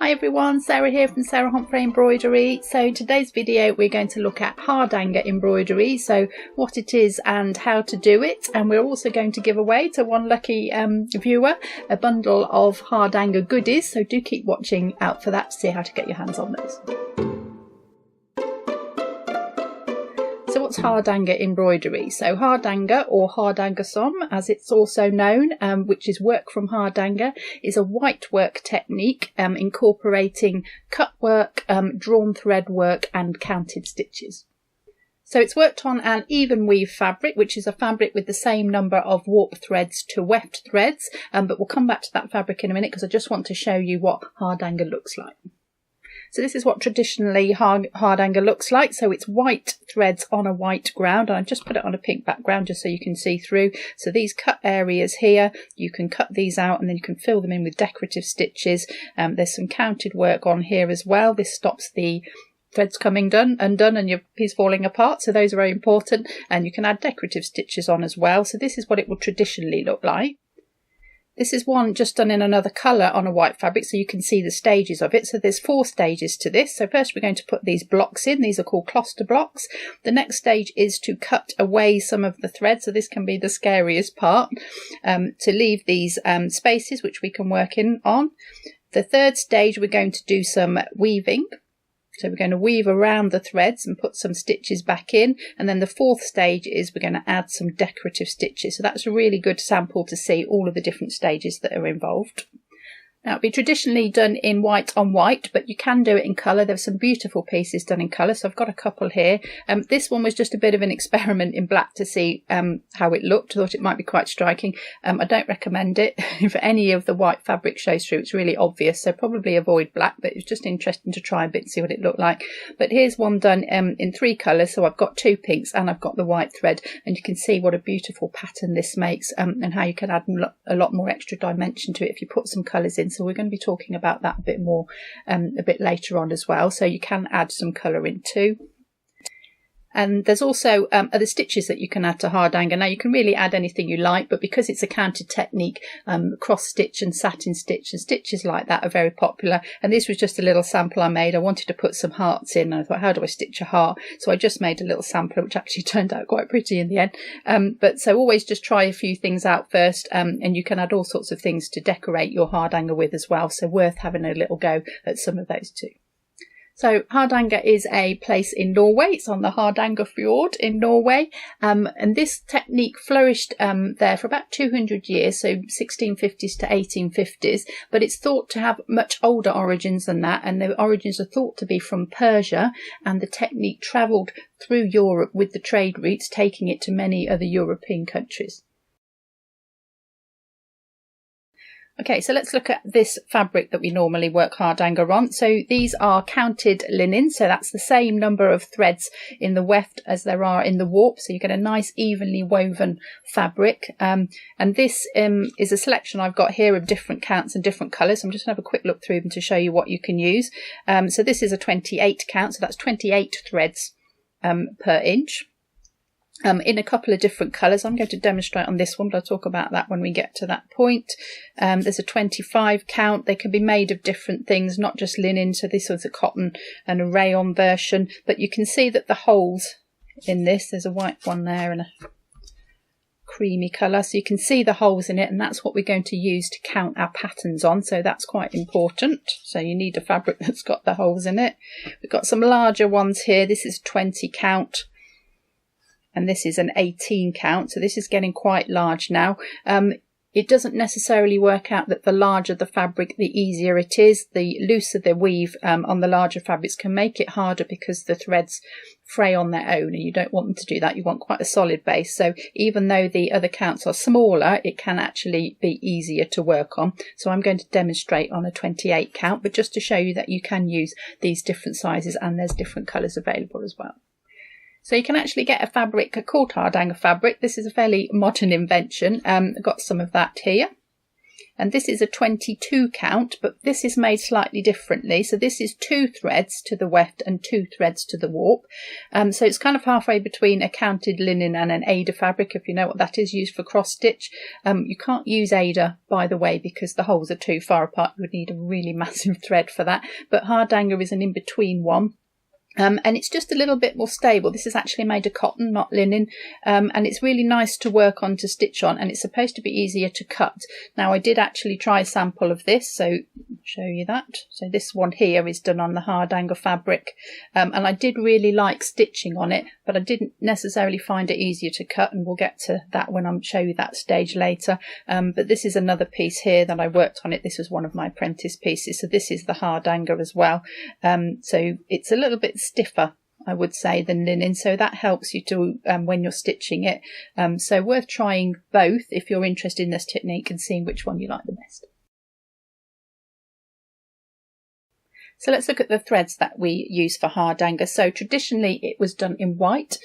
Hi everyone, Sarah here from Sarah Homfray Embroidery. So today's video we're going to look at Hardanger embroidery, so what it is and how to do it, and we're also going to give away to one lucky viewer a bundle of Hardanger goodies, so do keep watching out for that to see how to get your hands on those. So what's Hardanger embroidery? So Hardanger, or Hardangersom as it's also known, which is work from Hardanger, is a white work technique incorporating cut work, drawn thread work and counted stitches. So it's worked on an even weave fabric, which is a fabric with the same number of warp threads to weft threads, but we'll come back to that fabric in a minute because I just want to show you what Hardanger looks like. So this is what traditionally Hardanger looks like. So it's white threads on a white ground, and I've just put it on a pink background just so you can see through. So these cut areas here, you can cut these out and then you can fill them in with decorative stitches. There's some counted work on here as well. This stops the threads coming undone and your piece falling apart, so those are very important, and you can add decorative stitches on as well. So this is what it will traditionally look like. This is one just done in another colour on a white fabric, so you can see the stages of it. So there's 4 stages to this. So first we're going to put these blocks in. These are called Kloster Blocks. The next stage is to cut away some of the thread. So this can be the scariest part, to leave these spaces which we can work in on. The third stage we're going to do some weaving. So we're going to weave around the threads and put some stitches back in. And then the 4th stage is we're going to add some decorative stitches. So that's a really good sample to see all of the different stages that are involved. Now it'll be traditionally done in white on white, but you can do it in colour. There's some beautiful pieces done in colour, so I've got a couple here. This one was just a bit of an experiment in black to see how it looked. I thought it might be quite striking. I don't recommend it if any of the white fabric shows through. It's really obvious, so probably avoid black, but it's just interesting to try a bit and see what it looked like. But here's one done in 3 colours, so I've got 2 pinks and I've got the white thread, and you can see what a beautiful pattern this makes, and how you can add a lot more extra dimension to it if you put some colours in. So we're going to be talking about that a bit more a bit later on as well. So you can add some colour in too. And there's also other stitches that you can add to Hardanger. Now you can really add anything you like, but because it's a counted technique, cross stitch and satin stitch and stitches like that are very popular. And this was just a little sample I made. I wanted to put some hearts in, and I thought, how do I stitch a heart? So I just made a little sampler, which actually turned out quite pretty in the end. But so always just try a few things out first, and you can add all sorts of things to decorate your Hardanger with as well. So worth having a little go at some of those too. So Hardanger is a place in Norway. It's on the Hardanger Fjord in Norway, and this technique flourished there for about 200 years, so 1650s to 1850s, but it's thought to have much older origins than that, and the origins are thought to be from Persia, and the technique travelled through Europe with the trade routes, taking it to many other European countries. Okay, so let's look at this fabric that we normally work Hardanger on. So these are counted linen, so that's the same number of threads in the weft as there are in the warp, so you get a nice evenly woven fabric. And this is a selection I've got here of different counts and different colours. So I'm just going to have a quick look through them to show you what you can use. So this is a 28 count, so that's 28 threads per inch. In a couple of different colours. I'm going to demonstrate on this one, but I'll talk about that when we get to that point. There's a 25 count. They can be made of different things, not just linen. So this was a cotton and a rayon version, but you can see that the holes in this, there's a white one there and a creamy colour, so you can see the holes in it, and that's what we're going to use to count our patterns on, so that's quite important. So you need a fabric that's got the holes in it. We've got some larger ones here. This is 20 count. And this is an 18 count, so this is getting quite large now. It doesn't necessarily work out that the larger the fabric, the easier it is. The looser the weave on the larger fabrics can make it harder because the threads fray on their own, and you don't want them to do that. You want quite a solid base. So even though the other counts are smaller, it can actually be easier to work on. So I'm going to demonstrate on a 28 count, but just to show you that you can use these different sizes and there's different colours available as well. So you can actually get a fabric called Hardanger fabric. This is a fairly modern invention. I've got some of that here. and this is a 22 count, but this is made slightly differently. So this is 2 threads to the weft and 2 threads to the warp. So it's kind of halfway between a counted linen and an Aida fabric, if you know what that is, used for cross stitch. You can't use Aida, by the way, because the holes are too far apart. You would need a really massive thread for that, but Hardanger is an in-between one. And it's just a little bit more stable. This is actually made of cotton, not linen, and it's really nice to work on, to stitch on, and it's supposed to be easier to cut. Now, I did actually try a sample of this, so I'll show you that. So this one here is done on the Hardanger fabric, and I did really like stitching on it, but I didn't necessarily find it easier to cut, and we'll get to that when I show you that stage later. But this is another piece here that I worked on it. This was one of my apprentice pieces, so this is the Hardanger as well. So it's a little bit stiffer, I would say, than linen, so that helps you to when you're stitching it. So worth trying both if you're interested in this technique and seeing which one you like the best. So let's look at the threads that we use for Hardanger. So traditionally it was done in white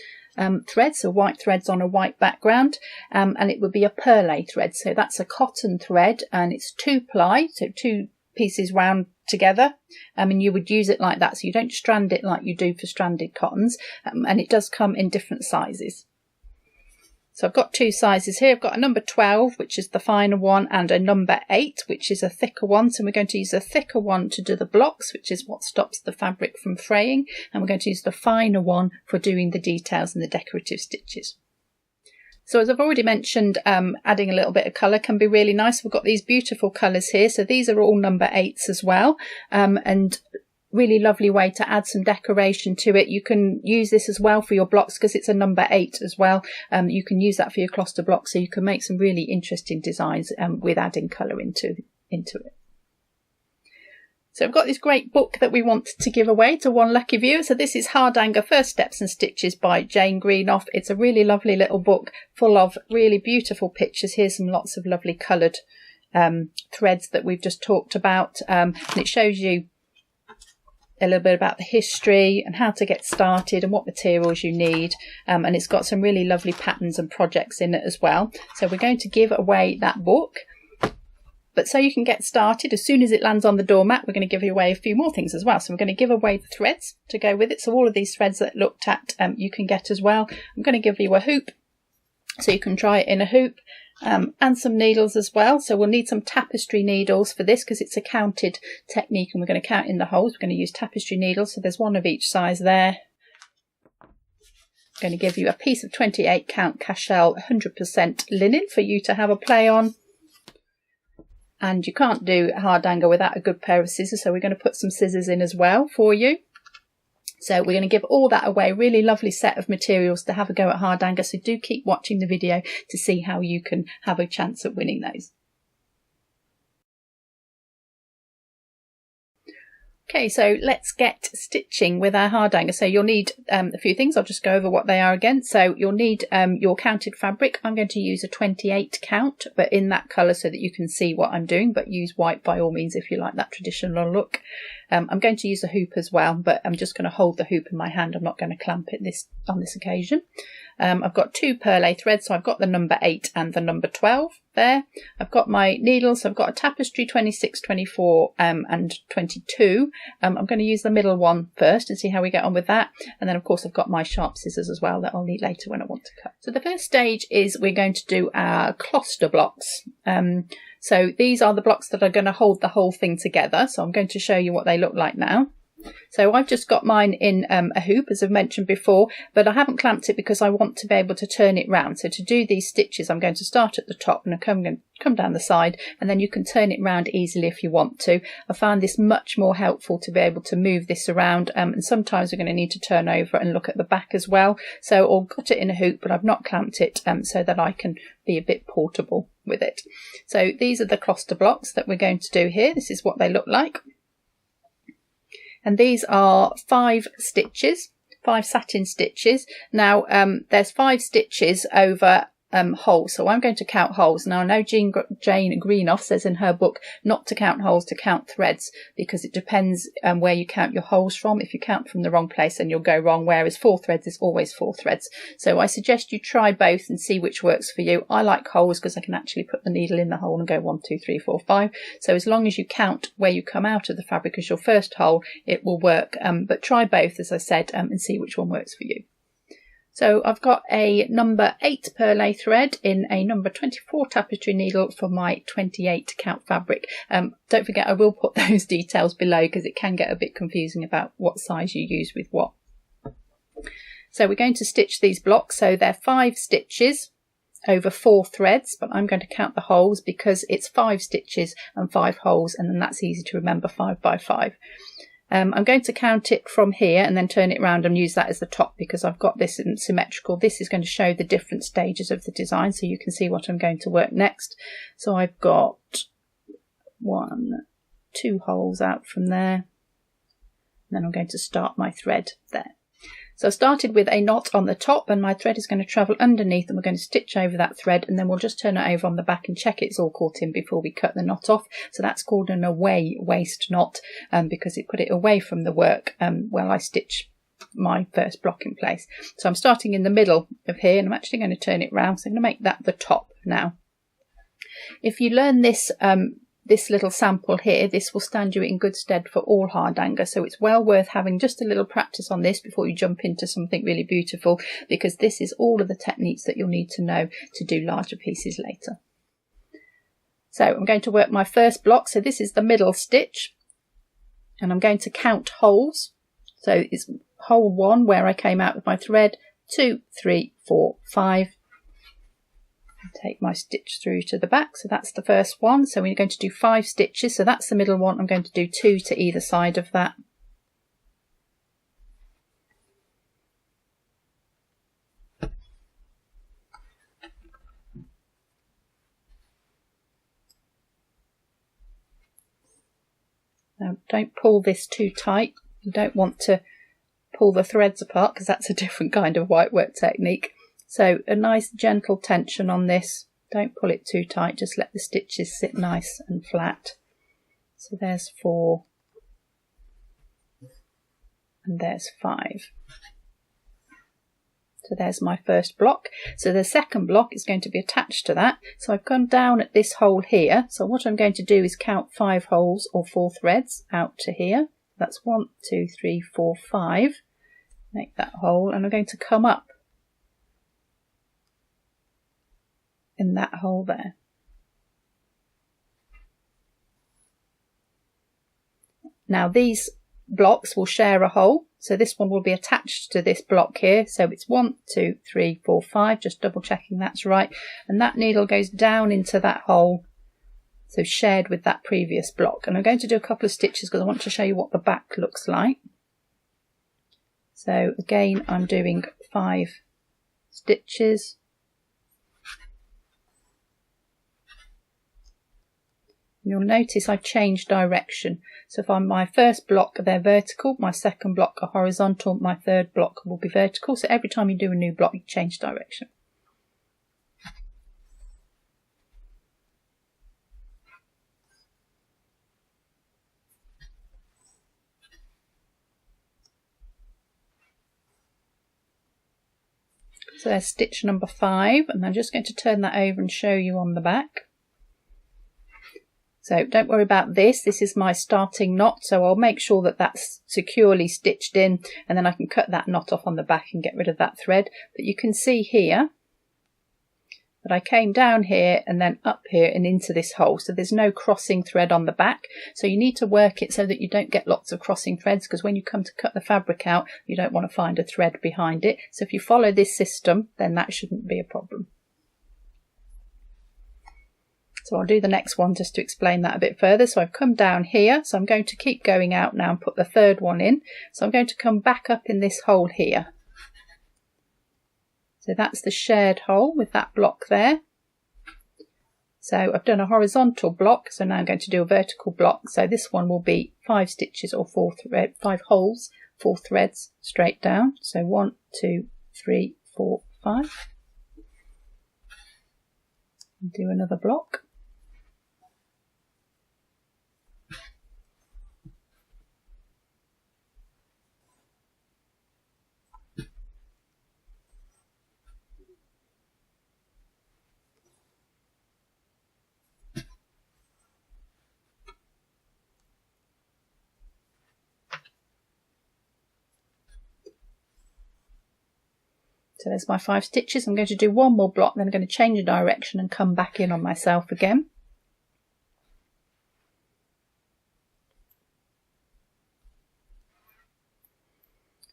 threads, so white threads on a white background, and it would be a perlé thread. So that's a cotton thread, and it's 2 ply, so 2 pieces wound together, and you would use it like that, so you don't strand it like you do for stranded cottons, and it does come in different sizes. So I've got 2 sizes here. I've got a number 12, which is the finer one, and a number 8, which is a thicker one. So we're going to use a thicker one to do the blocks, which is what stops the fabric from fraying, and we're going to use the finer one for doing the details and the decorative stitches. So as I've already mentioned, adding a little bit of colour can be really nice. We've got these beautiful colours here. So these are all number 8s as well, and really lovely way to add some decoration to it. You can use this as well for your blocks because it's a number 8 as well. You can use that for your Kloster Blocks, so you can make some really interesting designs with adding colour into it. So I've got this great book that we want to give away to one lucky viewer. So this is Hardanger First Steps and Stitches by Jane Greenough. It's a really lovely little book full of really beautiful pictures. Here's some lots of lovely coloured threads that we've just talked about. And it shows you a little bit about the history and how to get started and what materials you need. And it's got some really lovely patterns and projects in it as well. So we're going to give away that book. But so you can get started, as soon as it lands on the doormat, we're going to give you away a few more things as well. So we're going to give away the threads to go with it. So all of these threads that I looked at, you can get as well. I'm going to give you a hoop, so you can try it in a hoop, and some needles as well. So we'll need some tapestry needles for this because it's a counted technique, and we're going to count in the holes. We're going to use tapestry needles, so there's one of each size there. I'm going to give you a piece of 28 count Cashel 100% linen for you to have a play on. And you can't do Hardanger without a good pair of scissors, so we're going to put some scissors in as well for you. So we're going to give all that away, really lovely set of materials to have a go at Hardanger, so do keep watching the video to see how you can have a chance at winning those. Okay, so let's get stitching with our Hardanger. So you'll need a few things. I'll just go over what they are again. So you'll need your counted fabric. I'm going to use a 28 count, but in that colour so that you can see what I'm doing, but use white by all means if you like that traditional look. I'm going to use a hoop as well, but I'm just going to hold the hoop in my hand. I'm not going to clamp it on this occasion. I've got 2 perlé threads, so I've got the number 8 and the number 12 there. I've got my needles, so I've got a tapestry 26, 24 and 22. I'm going to use the middle one first and see how we get on with that. And then of course I've got my sharp scissors as well that I'll need later when I want to cut. So the first stage is we're going to do our Kloster Blocks. So these are the blocks that are going to hold the whole thing together. So I'm going to show you what they look like now. So I've just got mine in a hoop, as I've mentioned before, but I haven't clamped it because I want to be able to turn it round. So to do these stitches, I'm going to start at the top and I'm going to come down the side, and then you can turn it round easily if you want to. I found this much more helpful to be able to move this around, and sometimes we're going to need to turn over and look at the back as well. So I've got it in a hoop, but I've not clamped it so that I can be a bit portable with it. So these are the Kloster Blocks that we're going to do here. This is what they look like. And these are 5 stitches, 5 satin stitches. Now there's 5 stitches over holes, so I'm going to count holes. Now I know Jane Greenough says in her book not to count holes, to count threads, because it depends where you count your holes from. If you count from the wrong place, then you'll go wrong, whereas 4 threads is always 4 threads. So I suggest you try both and see which works for you. I like holes because I can actually put the needle in the hole and go 1, 2, 3, 4, 5. So as long as you count where you come out of the fabric as your first hole, it will work, but try both, as I said, and see which one works for you. So I've got a number 8 perlé thread in a number 24 tapestry needle for my 28 count fabric. Don't forget, I will put those details below because it can get a bit confusing about what size you use with what. So we're going to stitch these blocks. So they're 5 stitches over 4 threads, but I'm going to count the holes because it's 5 stitches and 5 holes, and then that's easy to remember, 5 by 5. I'm going to count it from here and then turn it around and use that as the top because I've got this in symmetrical. This is going to show the different stages of the design so you can see what I'm going to work next. So I've got 1, 2 holes out from there, and then I'm going to start my thread there. So I started with a knot on the top, and my thread is going to travel underneath, and we're going to stitch over that thread, and then we'll just turn it over on the back and check it's all caught in before we cut the knot off. So that's called an away waist knot, because it put it away from the work while I stitch my first block in place. So I'm starting in the middle of here, and I'm actually going to turn it round, so I'm going to make that the top now. If you learn this this little sample here, this will stand you in good stead for all Hardanger, so it's well worth having just a little practice on this before you jump into something really beautiful, because this is all of the techniques that you'll need to know to do larger pieces later. So I'm going to work my first block, so this is the middle stitch, and I'm going to count holes. So it's hole 1 where I came out with my thread, 2, 3, 4, 5. Take my stitch through to the back, so that's the first one. So we're going to do 5 stitches, so that's the middle one. I'm going to do 2 to either side of that. Now don't pull this too tight. You don't want to pull the threads apart because that's a different kind of white work technique. So a nice gentle tension on this. Don't pull it too tight, just let the stitches sit nice and flat. So there's 4 and there's 5. So there's my first block. So the second block is going to be attached to that. So I've gone down at this hole here. So what I'm going to do is count 5 holes or 4 threads out to here. That's 1, 2, 3, 4, 5. Make that hole, and I'm going to come up in that hole there. Now these blocks will share a hole, so this one will be attached to this block here. So it's 1, 2, 3, 4, 5, just double checking that's right, and that needle goes down into that hole, so shared with that previous block. And I'm going to do a couple of stitches because I want to show you what the back looks like. So again, I'm doing 5 stitches. You'll notice I've changed direction. So if I'm my first block, they're vertical, my second block are horizontal, my third block will be vertical. So every time you do a new block, you change direction. So there's stitch number 5, and I'm just going to turn that over and show you on the back. So don't worry about this. This is my starting knot, so I'll make sure that that's securely stitched in, and then I can cut that knot off on the back and get rid of that thread. But you can see here that I came down here and then up here and into this hole, so there's no crossing thread on the back. So you need to work it so that you don't get lots of crossing threads, because when you come to cut the fabric out, you don't want to find a thread behind it. So if you follow this system, then that shouldn't be a problem. So I'll do the next one just to explain that a bit further. So I've come down here, so I'm going to keep going out now and put the third one in. So I'm going to come back up in this hole here. So that's the shared hole with that block there. So I've done a horizontal block, so now I'm going to do a vertical block. So this one will be 5 stitches or 5 holes, 4 threads straight down. So 1, 2, 3, 4, 5. and do another block. So there's my 5 stitches. I'm going to do one more block, then I'm going to change the direction and come back in on myself again.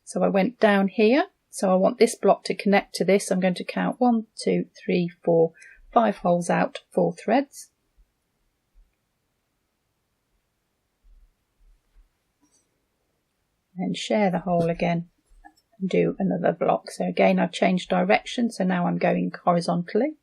So I went down here, so I want this block to connect to this. I'm going to count 1, 2, 3, 4, 5 holes out, 4 threads. And share the hole again. And do another block. So again, I've changed direction, so now I'm going horizontally.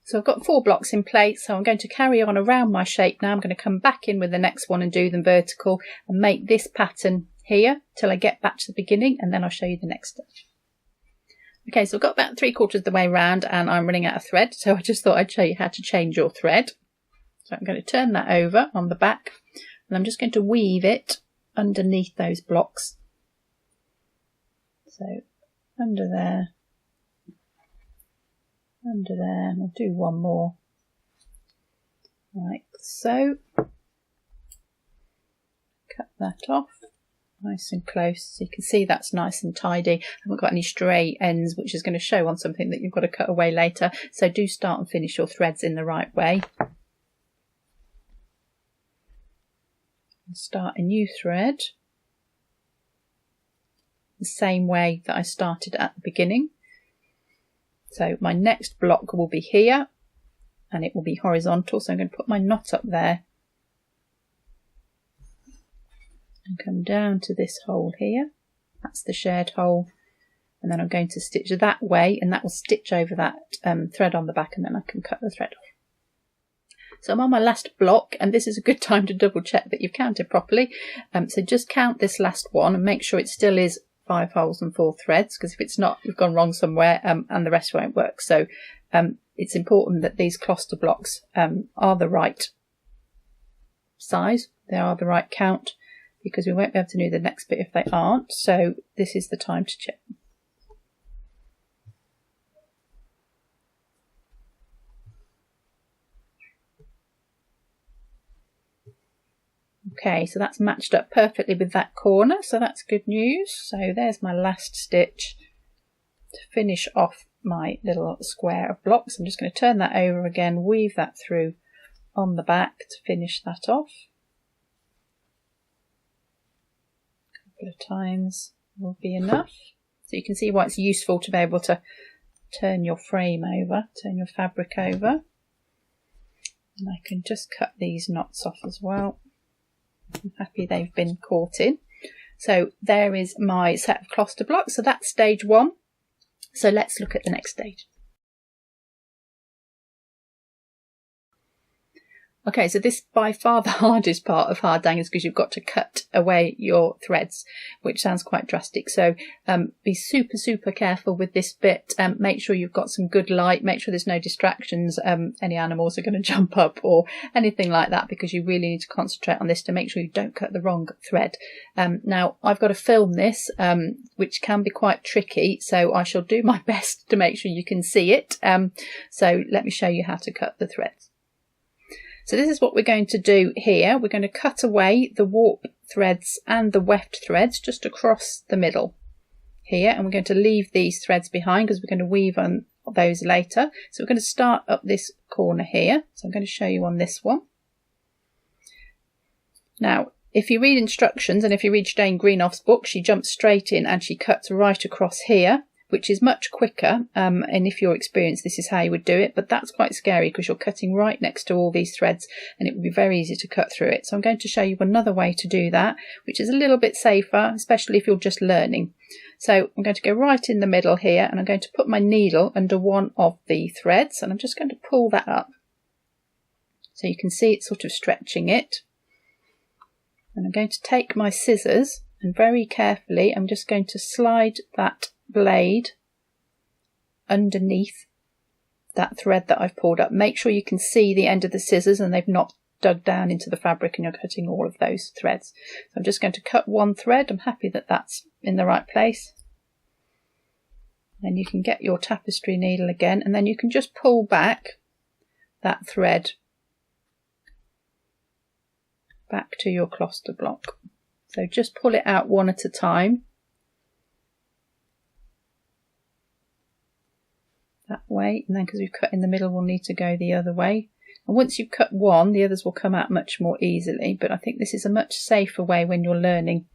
So I've got 4 blocks in place, so I'm going to carry on around my shape now. I'm going to come back in with the next one and do them vertical and make this pattern here till I get back to the beginning, and then I'll show you the next stitch. Okay, so I've got about 3/4 of the way round and I'm running out of thread, so I just thought I'd show you how to change your thread. So I'm going to turn that over on the back and I'm just going to weave it underneath those blocks. So under there, and I'll do one more. Like so. Cut that off nice and close, so you can see that's nice and tidy. I haven't got any stray ends, which is going to show on something that you've got to cut away later. So do start and finish your threads in the right way. Start a new thread the same way that I started at the beginning. So my next block will be here and it will be horizontal, so I'm going to put my knot up there and come down to this hole here. That's the shared hole, and then I'm going to stitch that way and that will stitch over that thread on the back, and then I can cut the thread off. So I'm on my last block, and this is a good time to double check that you've counted properly. So just count this last one and make sure it still is 5 holes and 4 threads, because if it's not, you've gone wrong somewhere and the rest won't work. So it's important that these Kloster blocks are the right size, they are the right count, because we won't be able to do the next bit if they aren't. So this is the time to check. Okay, so that's matched up perfectly with that corner, so that's good news. So there's my last stitch to finish off my little square of blocks. I'm just going to turn that over again, weave that through on the back to finish that off. A couple of times will be enough. So you can see why it's useful to be able to turn your frame over, turn your fabric over. And I can just cut these knots off as well. I'm happy they've been caught in. So there is my set of Kloster blocks. So that's stage 1. So let's look at the next stage. Okay, so this is by far the hardest part of hardangers, because you've got to cut away your threads, which sounds quite drastic. So be super careful with this bit. Make sure you've got some good light, make sure there's no distractions, any animals are going to jump up or anything like that, because you really need to concentrate on this to make sure you don't cut the wrong thread. Now I've got to film this, which can be quite tricky, so I shall do my best to make sure you can see it. So let me show you how to cut the threads. So this is what we're going to do here. We're going to cut away the warp threads and the weft threads just across the middle here, and we're going to leave these threads behind because we're going to weave on those later. So we're going to start up this corner here. So I'm going to show you on this one. Now, if you read instructions and if you read Jane Greenoff's book, she jumps straight in and she cuts right across here, which is much quicker, and if you're experienced, this is how you would do it, but that's quite scary because you're cutting right next to all these threads and it would be very easy to cut through it. So I'm going to show you another way to do that, which is a little bit safer, especially if you're just learning. So I'm going to go right in the middle here, and I'm going to put my needle under one of the threads, and I'm just going to pull that up. So you can see it's sort of stretching it. And I'm going to take my scissors and very carefully I'm just going to slide that blade underneath that thread that I've pulled up. Make sure you can see the end of the scissors and they've not dug down into the fabric and you're cutting all of those threads. So I'm just going to cut one thread. I'm happy that that's in the right place. Then you can get your tapestry needle again, and then you can just pull back that thread back to your cluster block. So just pull it out one at a time. That way, and then because we've cut in the middle we'll need to go the other way. And once you've cut one, the others will come out much more easily, but I think this is a much safer way when you're learning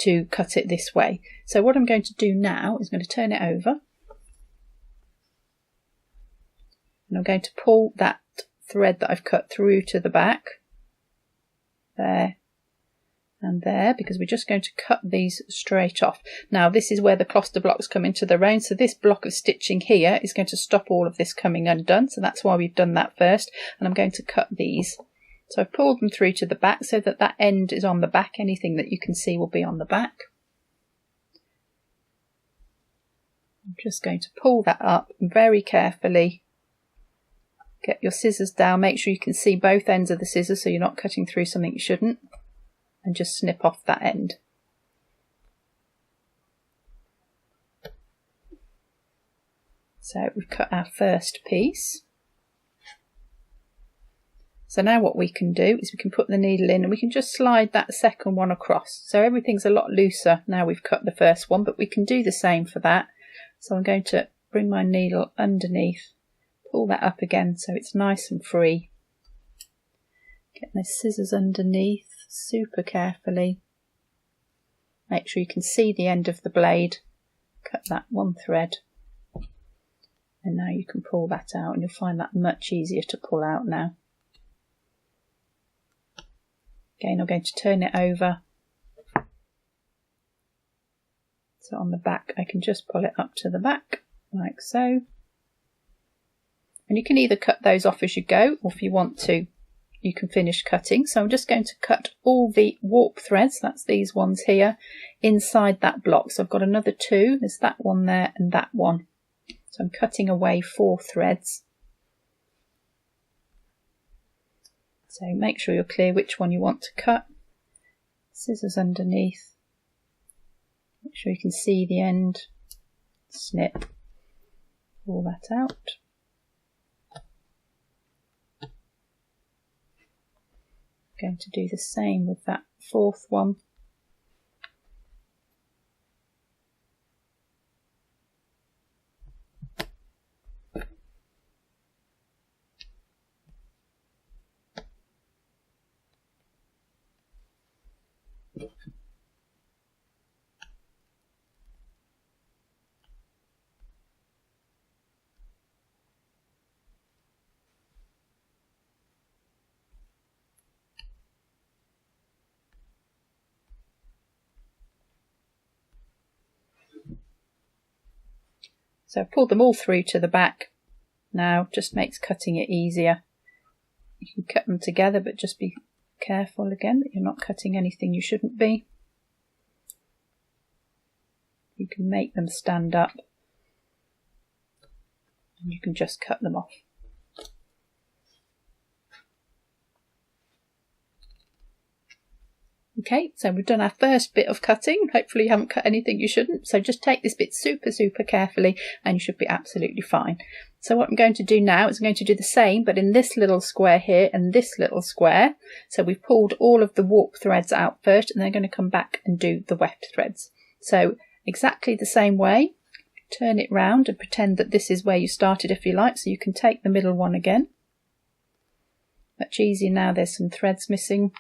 to cut it this way. So what I'm going to do now is I'm going to turn it over, and I'm going to pull that thread that I've cut through to the back, there and there, because we're just going to cut these straight off. Now this is where the cluster blocks come into their own, so this block of stitching here is going to stop all of this coming undone, so that's why we've done that first. And I'm going to cut these. So I've pulled them through to the back so that that end is on the back. Anything that you can see will be on the back. I'm just going to pull that up very carefully. Get your scissors down, make sure you can see both ends of the scissors so you're not cutting through something you shouldn't, and just snip off that end. So we've cut our first piece. So now what we can do is we can put the needle in and we can just slide that second one across. So everything's a lot looser now we've cut the first one, but we can do the same for that. So I'm going to bring my needle underneath, pull that up again so it's nice and free. Get my scissors underneath super carefully. Make sure you can see the end of the blade. Cut that one thread. And now you can pull that out, and you'll find that much easier to pull out now. Again, I'm going to turn it over. So on the back, I can just pull it up to the back, like so. And you can either cut those off as you go, or if you want to, you can finish cutting. So I'm just going to cut all the warp threads, that's these ones here, inside that block. So I've got another two, there's that one there and that one. So I'm cutting away 4 threads. So make sure you're clear which one you want to cut. Scissors underneath. Make sure you can see the end. Snip. Pull that out. Going to do the same with that 4th one. So I've pulled them all through to the back. Now just makes cutting it easier. You can cut them together, but just be careful again that you're not cutting anything you shouldn't be. You can make them stand up, and you can just cut them off. Okay, so we've done our first bit of cutting. Hopefully you haven't cut anything you shouldn't. So just take this bit super carefully and you should be absolutely fine. So what I'm going to do now is I'm going to do the same, but in this little square here and this little square. So we've pulled all of the warp threads out first, and then going to come back and do the weft threads. So exactly the same way, turn it round and pretend that this is where you started if you like. So you can take the middle one again. Much easier now, there's some threads missing.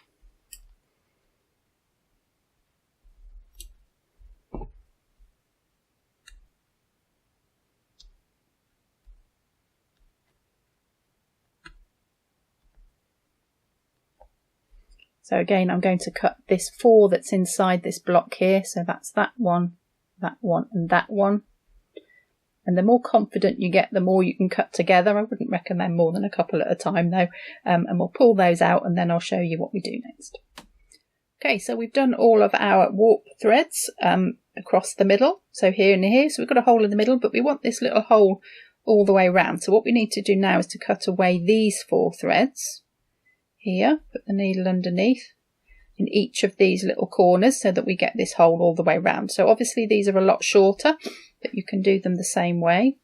So again, I'm going to cut this 4 that's inside this block here. So that's that one, and that one. And the more confident you get, the more you can cut together. I wouldn't recommend more than a couple at a time though. And we'll pull those out, and then I'll show you what we do next. Okay, so we've done all of our warp threads across the middle, so here and here, so we've got a hole in the middle, but we want this little hole all the way around. So what we need to do now is to cut away these 4 threads here, put the needle underneath in each of these little corners so that we get this hole all the way around. So obviously these are a lot shorter, but you can do them the same way.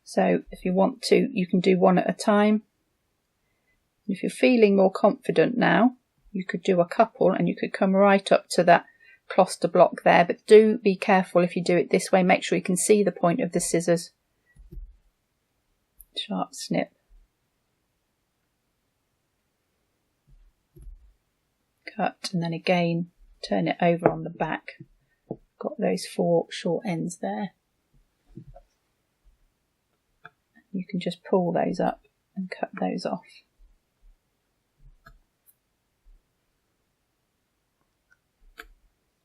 So if you want to, you can do one at a time. If you're feeling more confident now, you could do a couple and you could come right up to that Kloster block there, but do be careful if you do it this way. Make sure you can see the point of the scissors. Sharp snip. Cut, and then again turn it over on the back. Got those 4 short ends there. You can just pull those up and cut those off.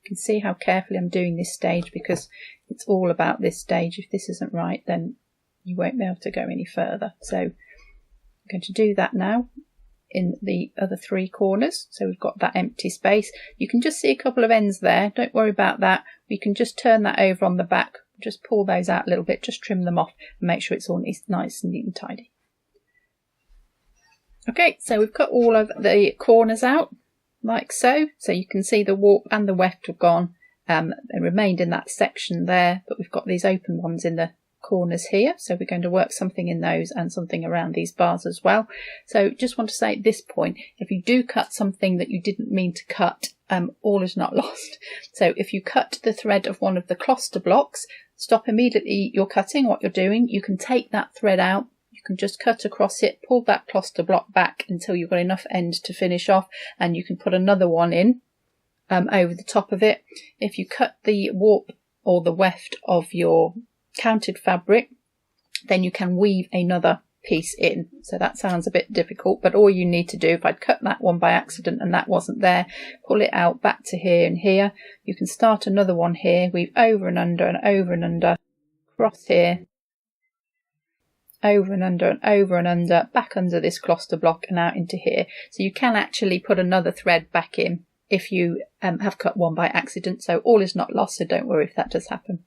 You can see how carefully I'm doing this stage, because it's all about this stage. If this isn't right, then you won't be able to go any further. So I'm going to do that now in the other 3 corners. So we've got that empty space. You can just see a couple of ends there. Don't worry about that. We can just turn that over on the back. Just pull those out a little bit, just trim them off and make sure it's all nice and neat and tidy. Okay, so we've cut all of the corners out like so. So you can see the warp and the weft have gone. They remained in that section there, but we've got these open ones in the corners here. So we're going to work something in those and something around these bars as well. So just want to say at this point, if you do cut something that you didn't mean to cut, all is not lost. So if you cut the thread of one of the Kloster blocks, stop immediately you're cutting what you're doing. You can take that thread out. You can just cut across it, pull that Kloster block back until you've got enough end to finish off, and you can put another one in over the top of it. If you cut the warp or the weft of your counted fabric, then you can weave another piece in. So that sounds a bit difficult, but all you need to do, if I'd cut that one by accident and that wasn't there, pull it out back to here and here. You can start another one here, weave over and under and over and under, cross here, over and under and over and under, back under this Kloster block and out into here. So you can actually put another thread back in if you have cut one by accident. So all is not lost, so don't worry if that does happen.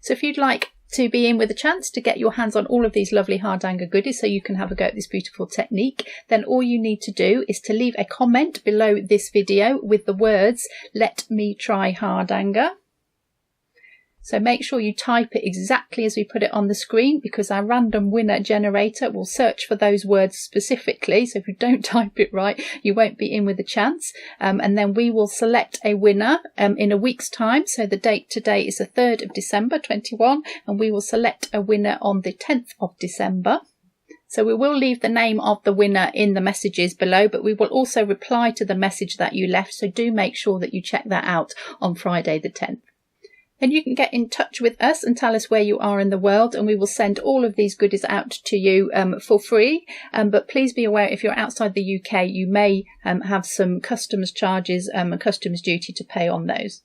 So if you'd like to be in with a chance to get your hands on all of these lovely Hardanger goodies so you can have a go at this beautiful technique, then all you need to do is to leave a comment below this video with the words, "Let me try Hardanger." So make sure you type it exactly as we put it on the screen, because our random winner generator will search for those words specifically. So if you don't type it right, you won't be in with a chance. And then we will select a winner in a week's time. So the date today is the 3rd of December 21, and we will select a winner on the 10th of December. So we will leave the name of the winner in the messages below, but we will also reply to the message that you left. So do make sure that you check that out on Friday the 10th. Then you can get in touch with us and tell us where you are in the world, and we will send all of these goodies out to you for free. But please be aware, if you're outside the UK, you may have some customs charges and customs duty to pay on those.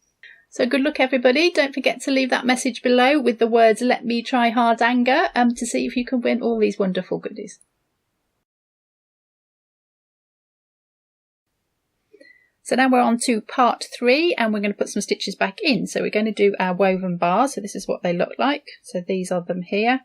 So good luck, everybody. Don't forget to leave that message below with the words, "Let me try Hardanger," to see if you can win all these wonderful goodies. So now we're on to part 3, and we're going to put some stitches back in. So we're going to do our woven bars. So this is what they look like. So these are them here.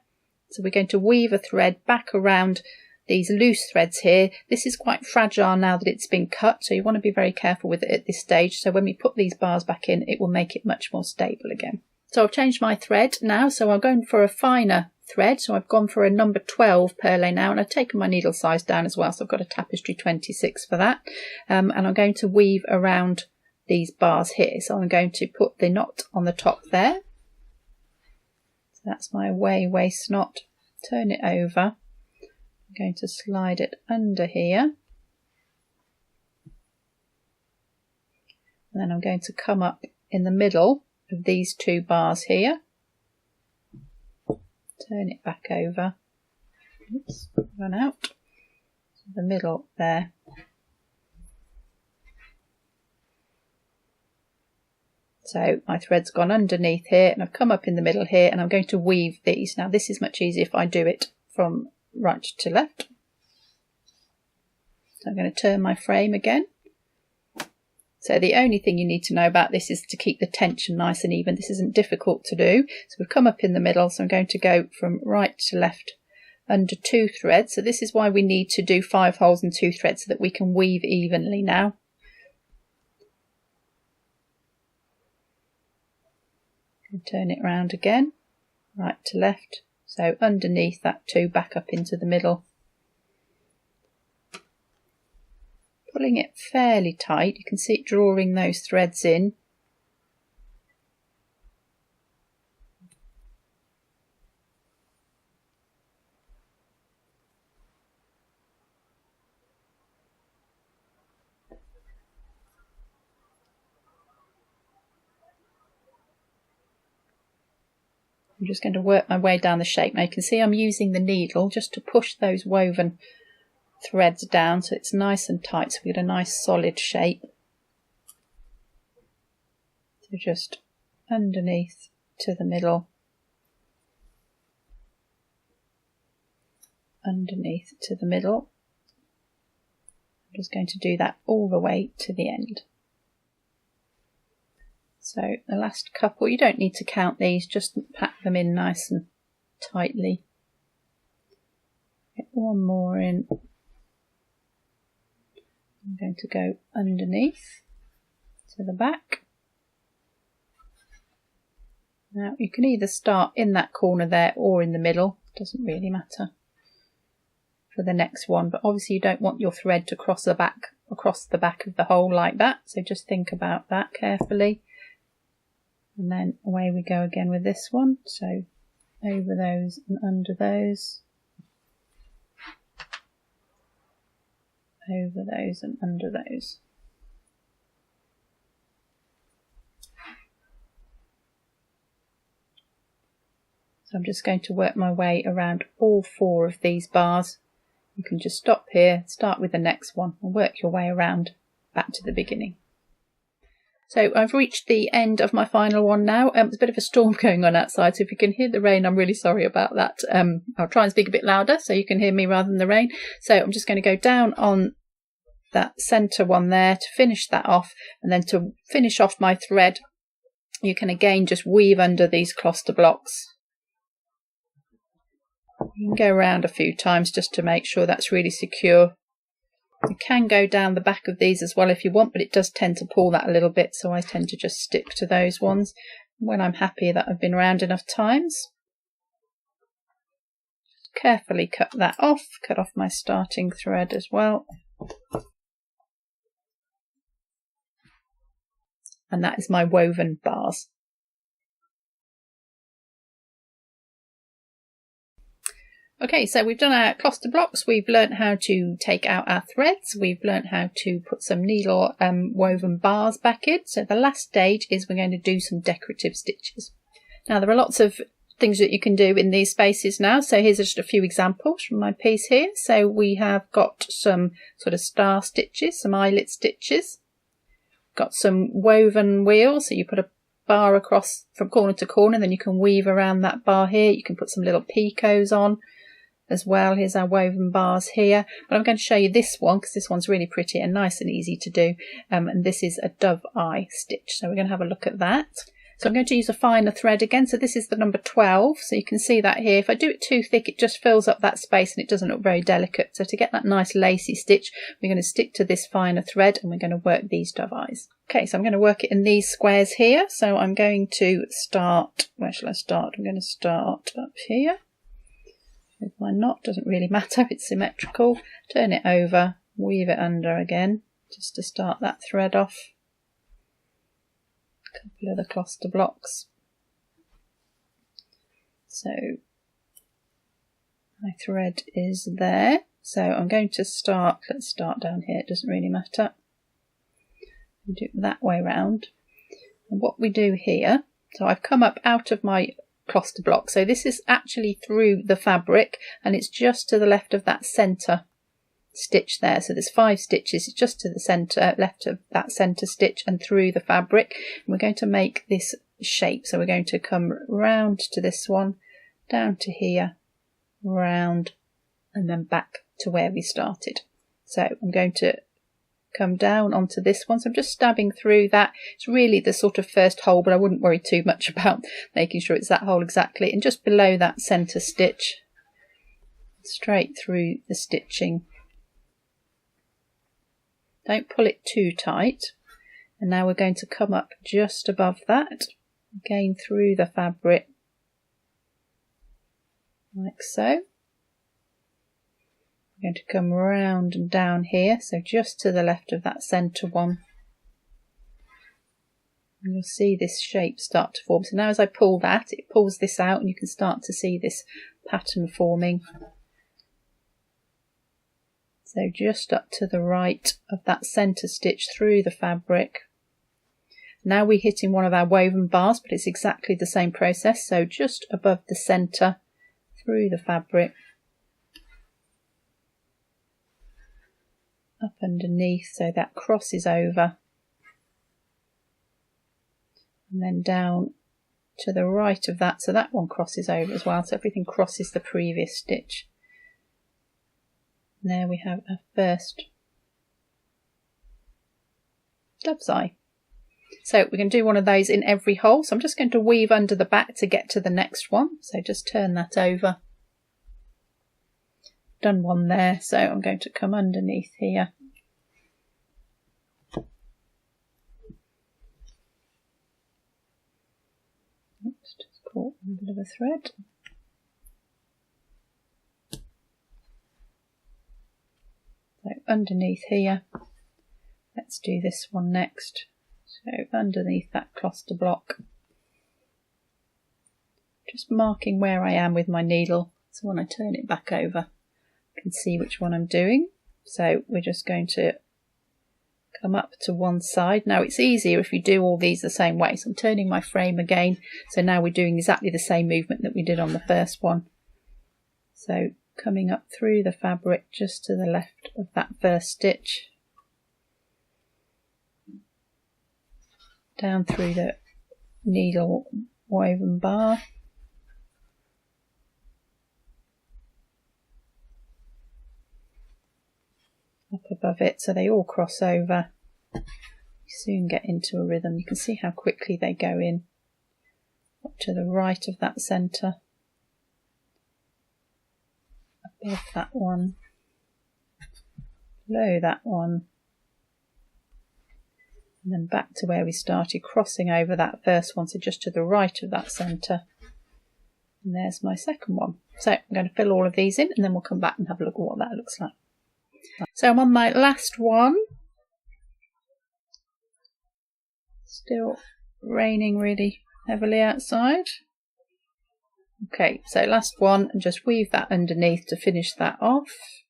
So we're going to weave a thread back around these loose threads here. This is quite fragile now that it's been cut, so you want to be very careful with it at this stage. So when we put these bars back in, it will make it much more stable again. So I've changed my thread now. So I'm going for a finer thread, so I've gone for a number 12 Perlé now, and I've taken my needle size down as well, so I've got a Tapestry 26 for that. And I'm going to weave around these bars here. So I'm going to put the knot on the top there. So that's my away waist knot. Turn it over. I'm going to slide it under here. And then I'm going to come up in the middle of these 2 bars here. Turn it back over. Oops, run out. The middle there. So my thread's gone underneath here, and I've come up in the middle here, and I'm going to weave these. Now this is much easier if I do it from right to left. So I'm going to turn my frame again. So the only thing you need to know about this is to keep the tension nice and even. This isn't difficult to do. So we've come up in the middle, so I'm going to go from right to left under 2 threads. So this is why we need to do 5 holes and 2 threads, so that we can weave evenly now. And turn it round again, right to left. So underneath that 2, back up into the middle. Pulling it fairly tight, you can see it drawing those threads in. I'm just going to work my way down the shape. Now you can see I'm using the needle just to push those woven threads down so it's nice and tight, so we get a nice solid shape. So just underneath to the middle, underneath to the middle. I'm just going to do that all the way to the end. So the last couple, you don't need to count these, just pack them in nice and tightly. Get one more in. I'm going to go underneath to the back. Now you can either start in that corner there or in the middle, doesn't really matter for the next one, but obviously you don't want your thread to cross the back of the hole like that, so just think about that carefully. And then away we go again with this one, so over those and under those. Over those and under those. So I'm just going to work my way around all 4 of these bars. You can just stop here, start with the next one and work your way around back to the beginning. So I've reached the end of my final one now. There's a bit of a storm going on outside, so if you can hear the rain, I'm really sorry about that. I'll try and speak a bit louder so you can hear me rather than the rain. So I'm just going to go down on that centre one there to finish that off, and then to finish off my thread, you can again just weave under these Kloster blocks. You can go around a few times just to make sure that's really secure. You can go down the back of these as well if you want, but it does tend to pull that a little bit, so I tend to just stick to those ones when I'm happy that I've been around enough times. Carefully cut that off, cut off my starting thread as well. And that is my woven bars. Okay, so we've done our Kloster blocks, we've learnt how to take out our threads, we've learnt how to put some needle woven bars back in. So the last stage is we're going to do some decorative stitches. Now there are lots of things that you can do in these spaces now, so here's just a few examples from my piece here. So we have got some sort of star stitches, some eyelet stitches, got some woven wheels, so you put a bar across from corner to corner, then you can weave around that bar here. You can put some little picots on as well. Here's our woven bars here, but I'm going to show you this one because this one's really pretty and nice and easy to do, and this is a dove eye stitch, so we're going to have a look at that. So I'm going to use a finer thread again, so this is the number 12, so you can see that here. If I do it too thick, it just fills up that space and it doesn't look very delicate. So to get that nice lacy stitch, we're going to stick to this finer thread and we're going to work these dove eyes. Okay, so I'm going to work it in these squares here. So I'm going to start, where shall I start? I'm going to start up here with my knot, doesn't really matter, it's symmetrical. Turn it over, weave it under again, just to start that thread off. A couple of the Kloster blocks. So my thread is there. So I'm going to start, let's start down here, it doesn't really matter. We do it that way round. And what we do here, so I've come up out of my Kloster block, so this is actually through the fabric and it's just to the left of that centre stitch there. So there's 5 stitches, it's just to the centre, left of that centre stitch and through the fabric. And we're going to make this shape, so we're going to come round to this one, down to here, round, and then back to where we started. So I'm going to come down onto this one, so I'm just stabbing through that. It's really the sort of first hole, but I wouldn't worry too much about making sure it's that hole exactly. And just below that centre stitch, straight through the stitching. Don't pull it too tight. And now we're going to come up just above that, again through the fabric, like so. I'm going to come round and down here, so just to the left of that centre one. And you'll see this shape start to form. So now as I pull that, it pulls this out and you can start to see this pattern forming. So just up to the right of that centre stitch through the fabric. Now we're hitting one of our woven bars, but it's exactly the same process. So just above the centre through the fabric. Up underneath, so that crosses over, and then down to the right of that, so that one crosses over as well, so everything crosses the previous stitch. And there we have our first dove's eye. So we're going to do one of those in every hole, so I'm just going to weave under the back to get to the next one, so just turn that over. Done one there, so I'm going to come underneath here. Oops, just caught a bit of a thread. So underneath here, let's do this one next. So underneath that cluster block, just marking where I am with my needle, so when I turn it back over I can see which one I'm doing. So we're just going to come up to one side. Now it's easier if you do all these the same way, so I'm turning my frame again, so now we're doing exactly the same movement that we did on the first one. So coming up through the fabric just to the left of that first stitch, down through the needle woven bar, up above it, so they all cross over. You soon get into a rhythm. You can see how quickly they go in. Up to the right of that centre, above that one, below that one, and then back to where we started, crossing over that first one, so just to the right of that centre. And there's my second one. So I'm going to fill all of these in and then we'll come back and have a look at what that looks like. So I'm on my last one. Still raining really heavily outside. Okay, so last one, and just weave that underneath to finish that off.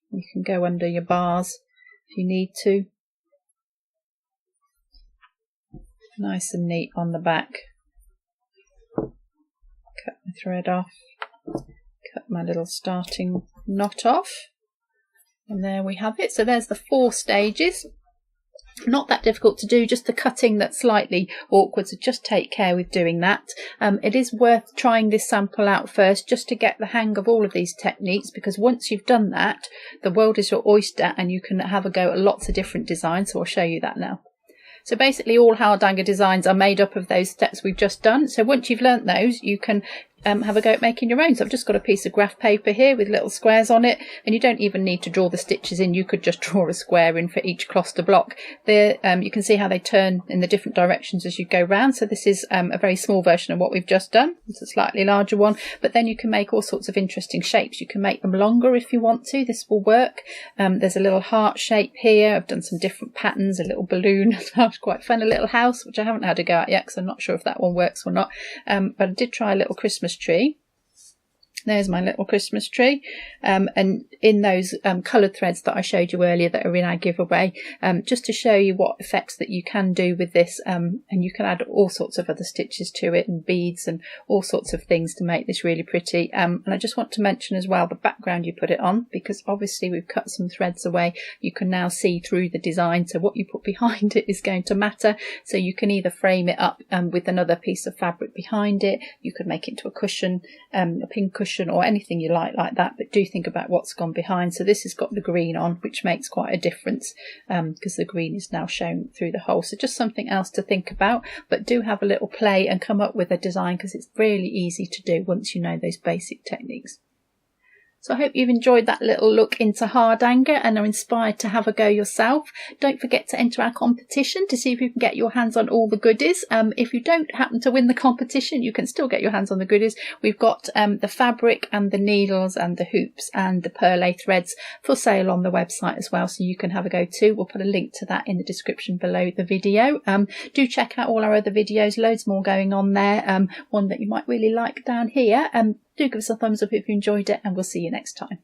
You can go under your bars if you need to. Nice and neat on the back. Cut my thread off. Cut my little starting knot off. And there we have it. So there's the 4 stages. Not that difficult to do, just the cutting that's slightly awkward, so just take care with doing that. It is worth trying this sample out first just to get the hang of all of these techniques, because once you've done that, the world is your oyster and you can have a go at lots of different designs, so I'll show you that now. So basically all Hardanger designs are made up of those steps we've just done. So once you've learnt those, you can have a go at making your own. So I've just got a piece of graph paper here with little squares on it, and you don't even need to draw the stitches in. You could just draw a square in for each cluster block. There, you can see how they turn in the different directions as you go round. So this is a very small version of what we've just done. It's a slightly larger one, but then you can make all sorts of interesting shapes. You can make them longer if you want to. This will work. There's a little heart shape here. I've done some different patterns, a little balloon as well. It's quite fun. A little house, which I haven't had a go at yet because I'm not sure if that one works or not. But I did try a little Christmas tree. There's my little Christmas tree, and in those coloured threads that I showed you earlier that are in our giveaway, just to show you what effects that you can do with this, and you can add all sorts of other stitches to it and beads and all sorts of things to make this really pretty. And I just want to mention as well the background you put it on, because obviously we've cut some threads away. You can now see through the design, so what you put behind it is going to matter. So you can either frame it up with another piece of fabric behind it, you could make it into a cushion, a pin cushion, cushion or anything you like that, but do think about what's gone behind. So this has got the green on, which makes quite a difference because the green is now shown through the hole. So just something else to think about, but do have a little play and come up with a design, because it's really easy to do once you know those basic techniques. So I hope you've enjoyed that little look into Hardanger and are inspired to have a go yourself. Don't forget to enter our competition to see if you can get your hands on all the goodies. If you don't happen to win the competition, you can still get your hands on the goodies. We've got the fabric and the needles and the hoops and the perlé threads for sale on the website as well, so you can have a go too. We'll put a link to that in the description below the video. Do check out all our other videos, loads more going on there. One that you might really like down here. Do give us a thumbs up if you enjoyed it, and we'll see you next time.